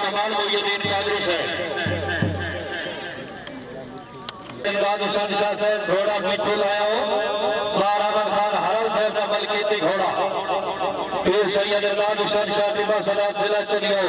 कमाल मुहिउद्दीन कादरी साहब, इमदाद हुसैन शाह साहब घोड़ा मिट्टू लाया हो, बारामद खान हरल साहब का मलकीती घोड़ा, पीर सैयद इमदाद हुसैन शाह दिबा सलात जिला चनियो।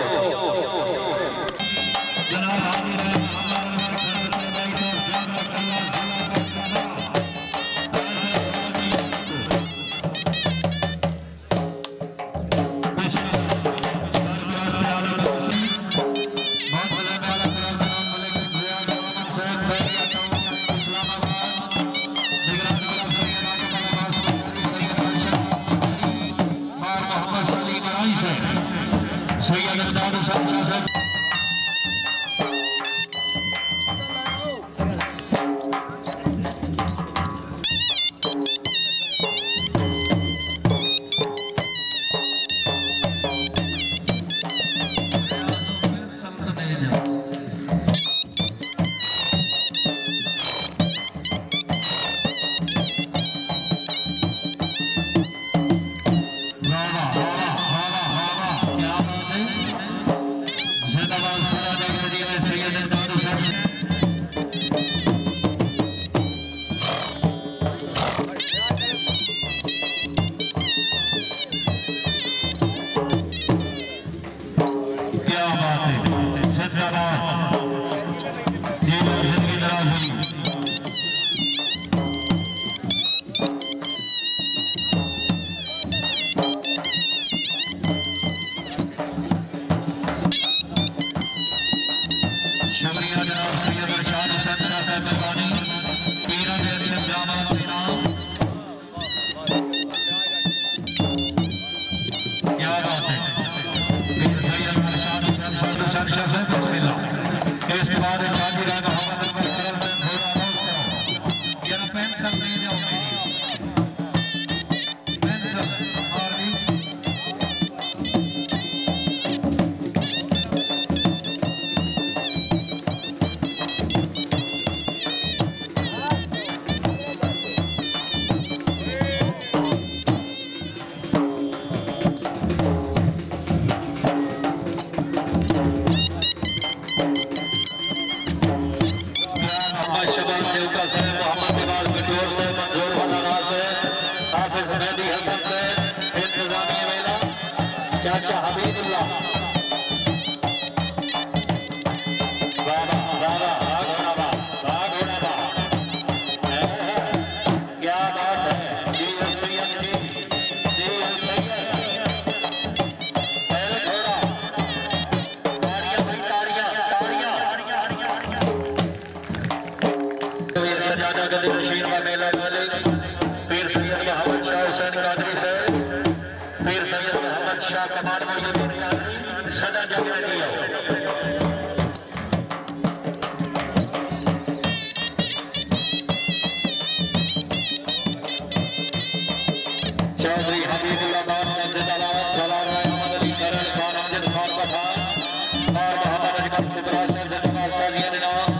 नशीन व मेला मालिक पीर सैयद मोहम्मद शाह हुसैन कादरी साहब, पीर सैयद मोहम्मद शाह कमाल मुहिउद्दीन कादरी सदा जग में दियो। चौधरी हबीबुल्लाह बाद जिंदाबाद, जलाल मोहम्मद अली करल खान अमजद खान पठान और मोहम्मद अजमल कुबरा साहब जिंदाबाद। सालिया निनाम,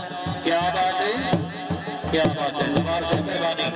क्या बात है, क्या बात है, जमार से मेहरबानी।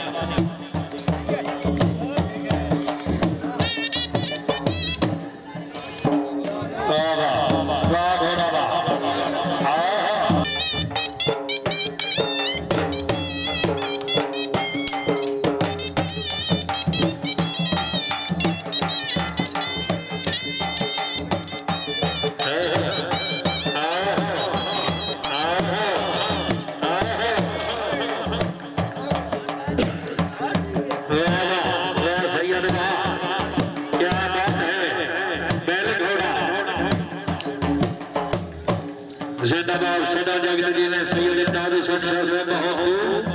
जिंदाबाद सदा जगत जी ने सैयद इमदाद हुसैन शाह साहब बहुत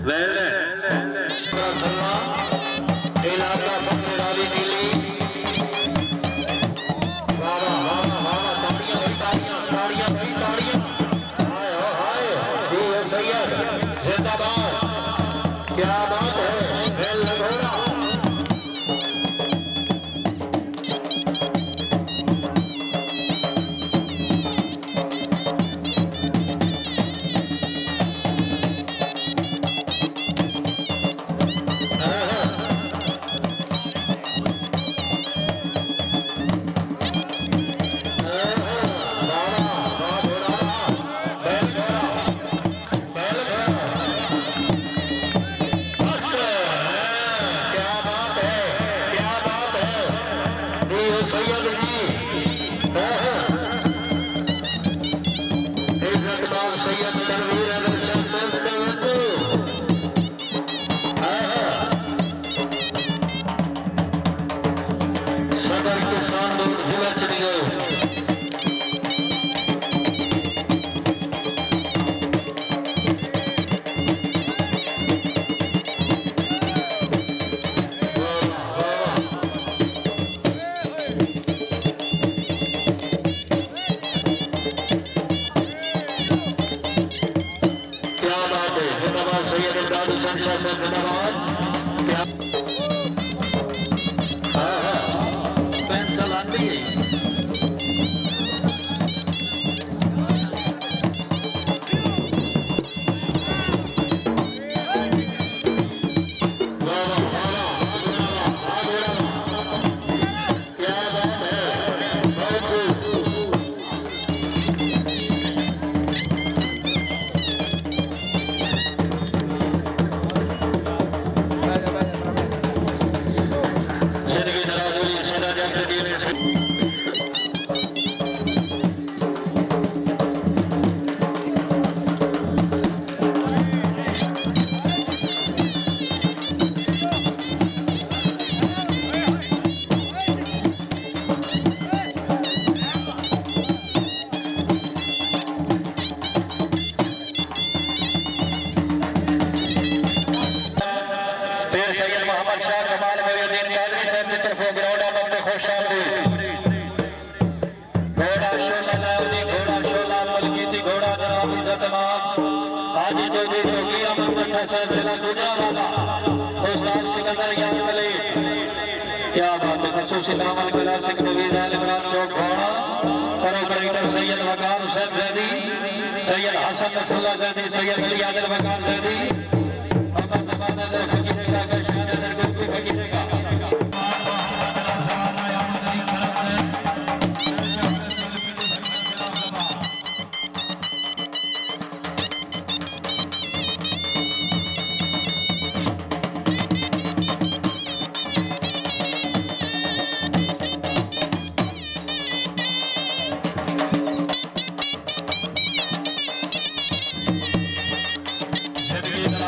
वेल इलाका सबसे रावी नीली वाह वाह वाह तालियां भाई तालियां तालियां भाई तालियां हाय हाय ये सैयद जिंदाबाद क्या बात है वेल घोड़ा सैयद जी इज्जतमान सैयद तनवीर अहमद साहब सदर किसान लोग जिला चलिए शाह कमाल मेरे कादरी साहब की तरफ ग्राउंड में खुश घोड़ा शोला लाउदी घोड़ा शोला मलकी थी घोड़ा जनाब इज्जत हाजी चौधरी तोगी अहमद साहब जिला गुजरावाला उस्ताद सिकंदर याद कले क्या बात है खसूसी दामन क्लासिक नवीज आल इमरान चौक घोड़ा ऑपरेटर सैयद वकार हुसैन ज़ैदी सैयद हसन नसरुल्लाह ज़ैदी सैयद अली आदिल वकार ज़ैदी अमर जमाना दर फकीर का शान दर को फकीर का Hadi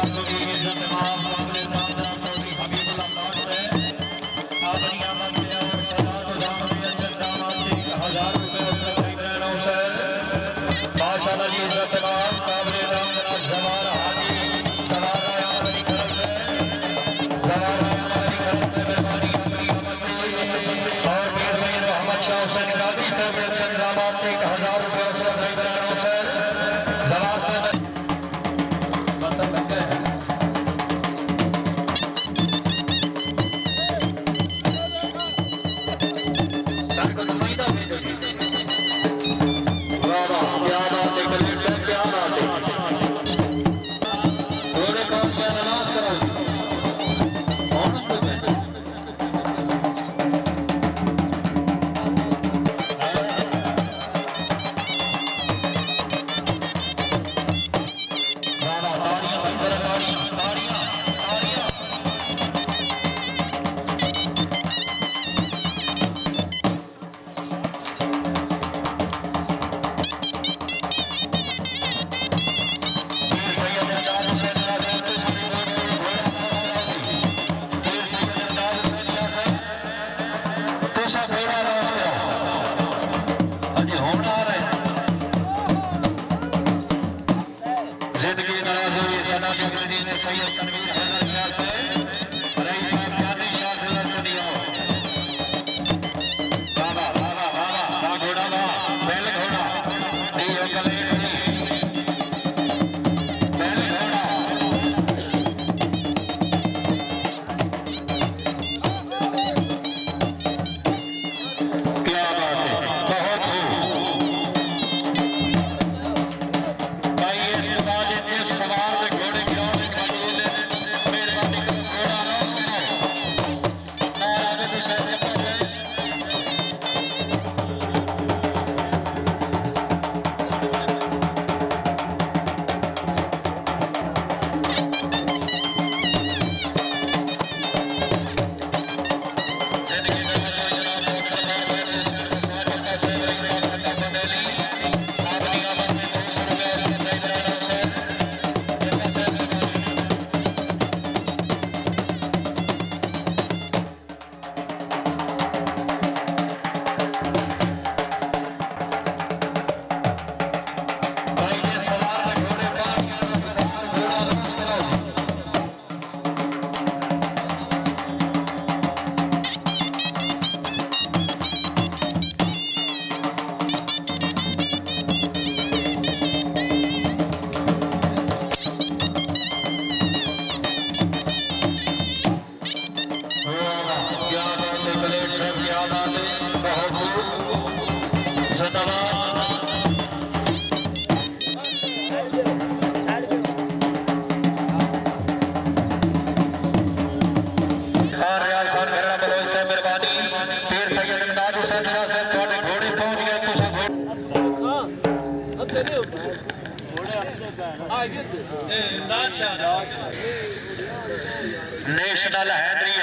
national Haidari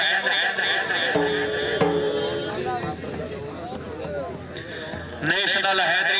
national Hydari